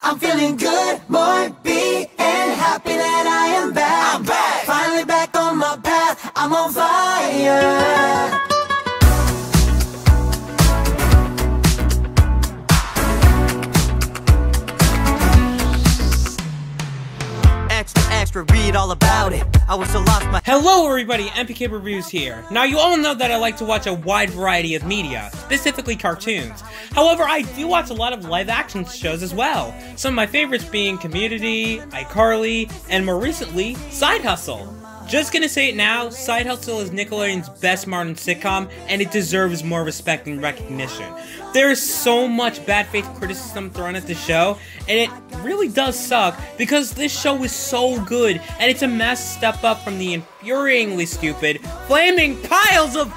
I'm feeling good, boy, being happy that I am back. I'm back. Finally back on my path, I'm on fire. Extra, read all about it. I was so lost my— Hello everybody, MPK Reviews here. Now you all know that I like to watch a wide variety of media, specifically cartoons. However, I do watch a lot of live action shows as well. Some of my favorites being Community, iCarly, and more recently, Side Hustle. Just gonna say it now, Side Hustle is Nickelodeon's best modern sitcom, and it deserves more respect and recognition. There is so much bad faith criticism thrown at the show, and it really does suck, because this show is so good, and it's a massive step up from the infuriatingly stupid, flaming piles of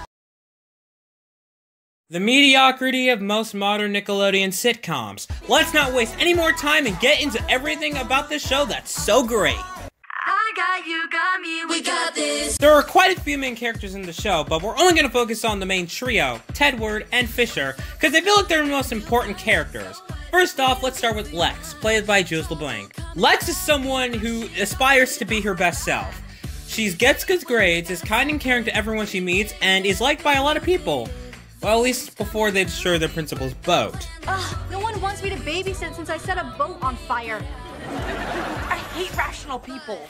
the mediocrity of most modern Nickelodeon sitcoms. Let's not waste any more time and get into everything about this show that's so great. I got you, got me, we got this. There are quite a few main characters in the show, but we're only going to focus on the main trio, Tedward and Fisher, because I feel like they're the most important characters. First off, let's start with Lex, played by Jules LeBlanc. Lex is someone who aspires to be her best self. She gets good grades, is kind and caring to everyone she meets, and is liked by a lot of people. Well, at least before they destroy their principal's boat. Ugh, no one wants me to babysit since I set a boat on fire. I hate rational people.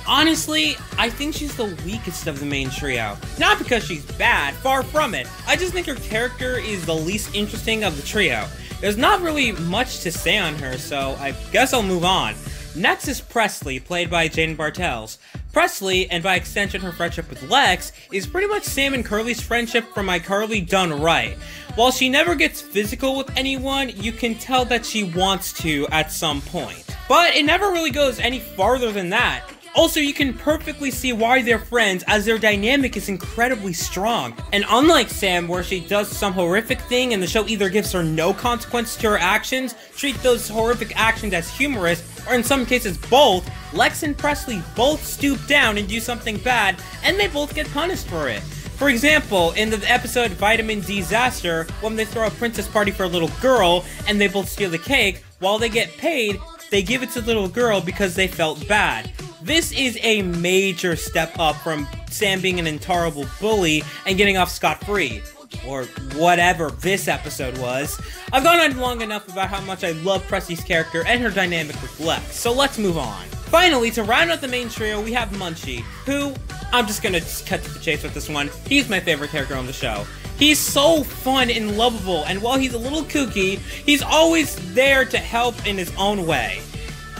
Honestly, I think she's the weakest of the main trio. Not because she's bad, far from it. I just think her character is the least interesting of the trio. There's not really much to say on her, so I guess I'll move on. Next is Presley, played by Jayden Bartels. Presley, and by extension her friendship with Lex, is pretty much Sam and Curly's friendship from iCarly done right. While she never gets physical with anyone, you can tell that she wants to at some point. But it never really goes any farther than that. Also, you can perfectly see why they're friends, as their dynamic is incredibly strong. And unlike Sam, where she does some horrific thing and the show either gives her no consequence to her actions, treat those horrific actions as humorous, or in some cases both, Lex and Presley both stoop down and do something bad, and they both get punished for it. For example, in the episode Vitamin Disaster, when they throw a princess party for a little girl, and they both steal the cake, while they get paid, they give it to the little girl because they felt bad. This is a major step up from Sam being an intolerable bully and getting off scot-free. Or whatever this episode was. I've gone on long enough about how much I love Presley's character and her dynamic with Lex, so let's move on. Finally, to round out the main trio, we have Munchie, who, I'm just gonna cut to the chase with this one, he's my favorite character on the show. He's so fun and lovable, and while he's a little kooky, he's always there to help in his own way.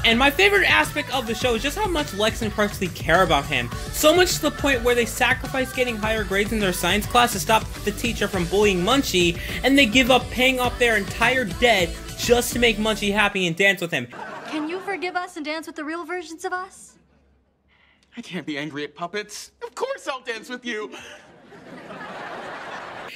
And my favorite aspect of the show is just how much Lex and Presley care about him. So much to the point where they sacrifice getting higher grades in their science class to stop the teacher from bullying Munchie, and they give up paying off their entire debt just to make Munchie happy and dance with him. Can you forgive us and dance with the real versions of us? I can't be angry at puppets. Of course I'll dance with you.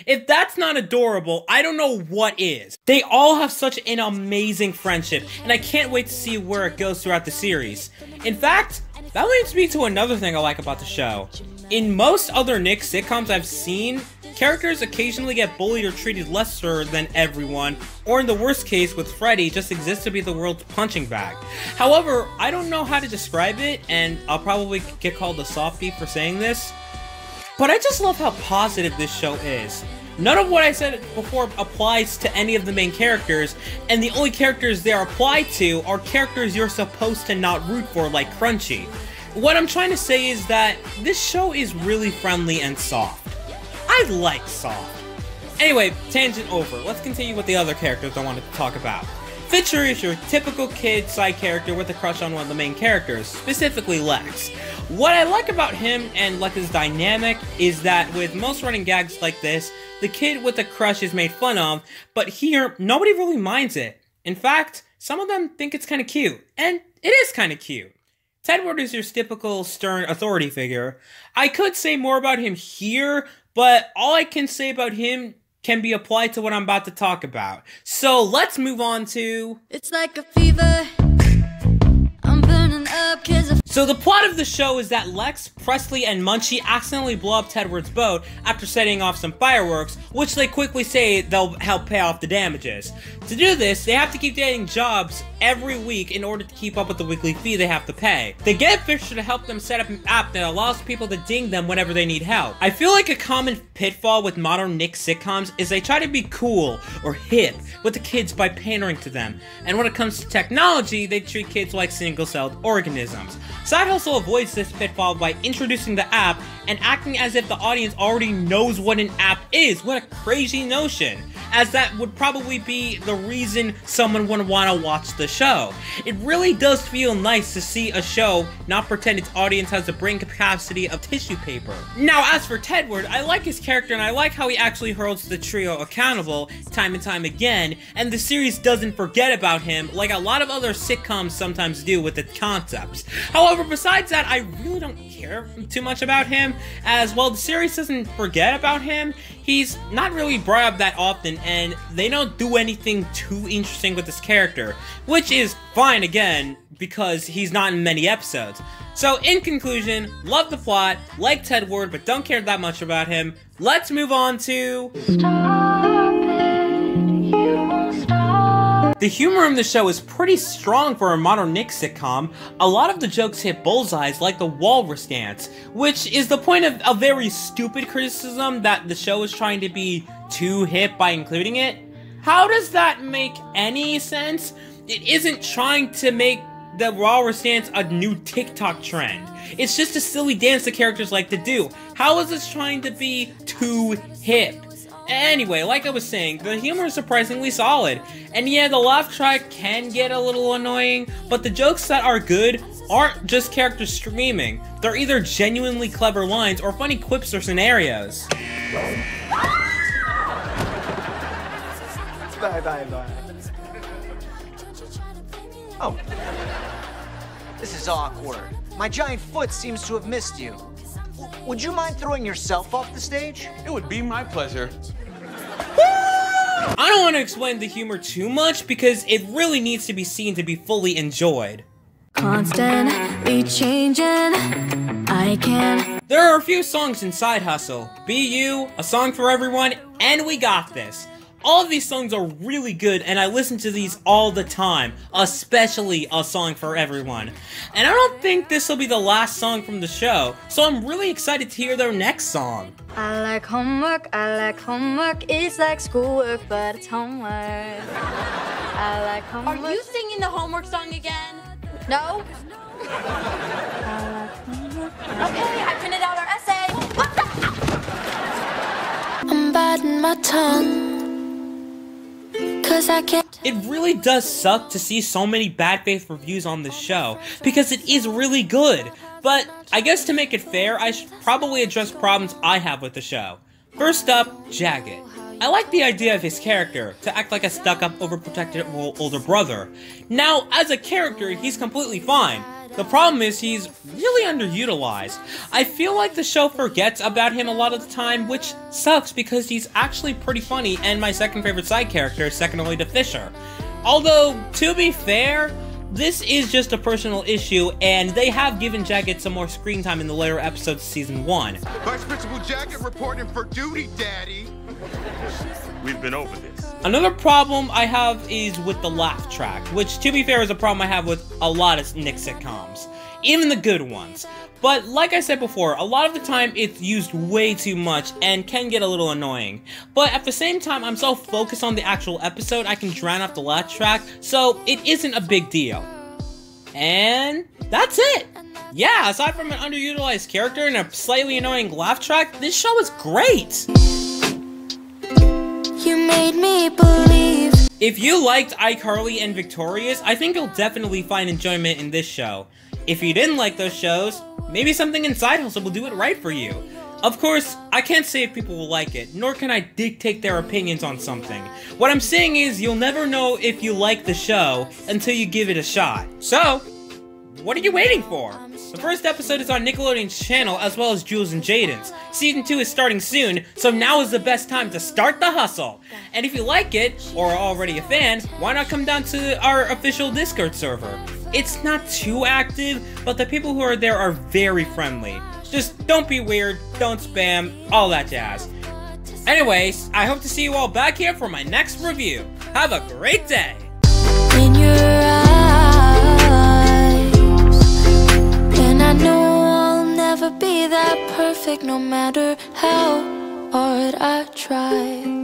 If that's not adorable, I don't know what is. They all have such an amazing friendship, and I can't wait to see where it goes throughout the series. In fact, that leads me to another thing I like about the show. In most other Nick sitcoms I've seen, characters occasionally get bullied or treated lesser than everyone, or in the worst case with Freddy, just exists to be the world's punching bag. However, I don't know how to describe it, and I'll probably get called a softie for saying this, but I just love how positive this show is. None of what I said before applies to any of the main characters, and the only characters they're applied to are characters you're supposed to not root for, like Crunchy. What I'm trying to say is that this show is really friendly and soft. I like soft. Anyway, tangent over. Let's continue with the other characters I wanted to talk about. Fisher is your typical kid side character with a crush on one of the main characters, specifically Lex. What I like about him and Lex's dynamic is that with most running gags like this, the kid with the crush is made fun of, but here, nobody really minds it. In fact, some of them think it's kinda cute, and it is kinda cute. Tedward is your typical stern authority figure. I could say more about him here, but all I can say about him can be applied to what I'm about to talk about. So let's move on to... It's like a fever. I'm burning up 'cause So the plot of the show is that Lex, Presley, and Munchie accidentally blow up Tedward's boat after setting off some fireworks, which they quickly say they'll help pay off the damages. To do this, they have to keep getting jobs every week in order to keep up with the weekly fee they have to pay. They get Fisher to help them set up an app that allows people to ding them whenever they need help. I feel like a common pitfall with modern Nick sitcoms is they try to be cool or hip with the kids by pandering to them, and when it comes to technology, they treat kids like single-celled organisms. Side Hustle avoids this pitfall by introducing the app and acting as if the audience already knows what an app is. What a crazy notion, as that would probably be the reason someone would want to watch the show. It really does feel nice to see a show not pretend its audience has the brain capacity of tissue paper. Now, as for Tedward, I like his character and I like how he actually holds the trio accountable time and time again, and the series doesn't forget about him like a lot of other sitcoms sometimes do with its concepts. However, besides that, I really don't care too much about him, as while the series doesn't forget about him, he's not really brought up that often, and they don't do anything too interesting with this character, which is fine again, because he's not in many episodes. So in conclusion, love the plot, like Tedward, but don't care that much about him. Let's move on to... The humor in the show is pretty strong for a modern Nick sitcom. A lot of the jokes hit bullseyes like the walrus dance, which is the point of a very stupid criticism that the show is trying to be too hip by including it. How does that make any sense? It isn't trying to make the walrus dance a new TikTok trend. It's just a silly dance the characters like to do. How is this trying to be too hip? Anyway, like I was saying, the humor is surprisingly solid. And yeah, the laugh track can get a little annoying, but the jokes that are good aren't just characters screaming. They're either genuinely clever lines or funny quips or scenarios. Bye. Oh. This is awkward. My giant foot seems to have missed you. Would you mind throwing yourself off the stage? It would be my pleasure. I don't want to explain the humor too much because it really needs to be seen to be fully enjoyed. Constantly changing, I can. There are a few songs in Side Hustle. Be You, A Song for Everyone, and We Got This. All of these songs are really good, and I listen to these all the time, especially A Song for Everyone. And I don't think this will be the last song from the show, so I'm really excited to hear their next song. I like homework, it's like schoolwork, but it's homework. I like homework. Are you singing the homework song again? No? I like homework. Okay, I printed out our essay. What the? I'm biting my tongue. I can't. It really does suck to see so many bad faith reviews on this show, because it is really good. But I guess to make it fair, I should probably address problems I have with the show. First up, Jagged. I like the idea of his character, to act like a stuck-up, overprotective older brother. Now, as a character, he's completely fine. The problem is he's really underutilized. I feel like the show forgets about him a lot of the time, which sucks because he's actually pretty funny and my second favorite side character, second only to Fisher. Although, to be fair, this is just a personal issue, and they have given Jagged some more screen time in the later episodes of Season 1. Vice Principal Jagged reporting for duty, Daddy. We've been over this. Another problem I have is with the laugh track, which, to be fair, is a problem I have with a lot of Nick sitcoms. Even the good ones. But like I said before, a lot of the time it's used way too much and can get a little annoying. But at the same time, I'm so focused on the actual episode, I can drown out the laugh track, so it isn't a big deal. And that's it! Yeah, aside from an underutilized character and a slightly annoying laugh track, this show is great! You made me believe. If you liked iCarly and Victorious, I think you'll definitely find enjoyment in this show. If you didn't like those shows, maybe something in Side Hustle will do it right for you. Of course, I can't say if people will like it, nor can I dictate their opinions on something. What I'm saying is, you'll never know if you like the show until you give it a shot. So, what are you waiting for? The first episode is on Nickelodeon's channel, as well as Jules and Jayden's. Season 2 is starting soon, so now is the best time to start the hustle. And if you like it, or are already a fan, why not come down to our official Discord server? It's not too active, but the people who are there are very friendly. Just don't be weird, don't spam, all that jazz. Anyways, I hope to see you all back here for my next review. Have a great day! In your eyes, and I know I'll never be that perfect, no matter how hard I try.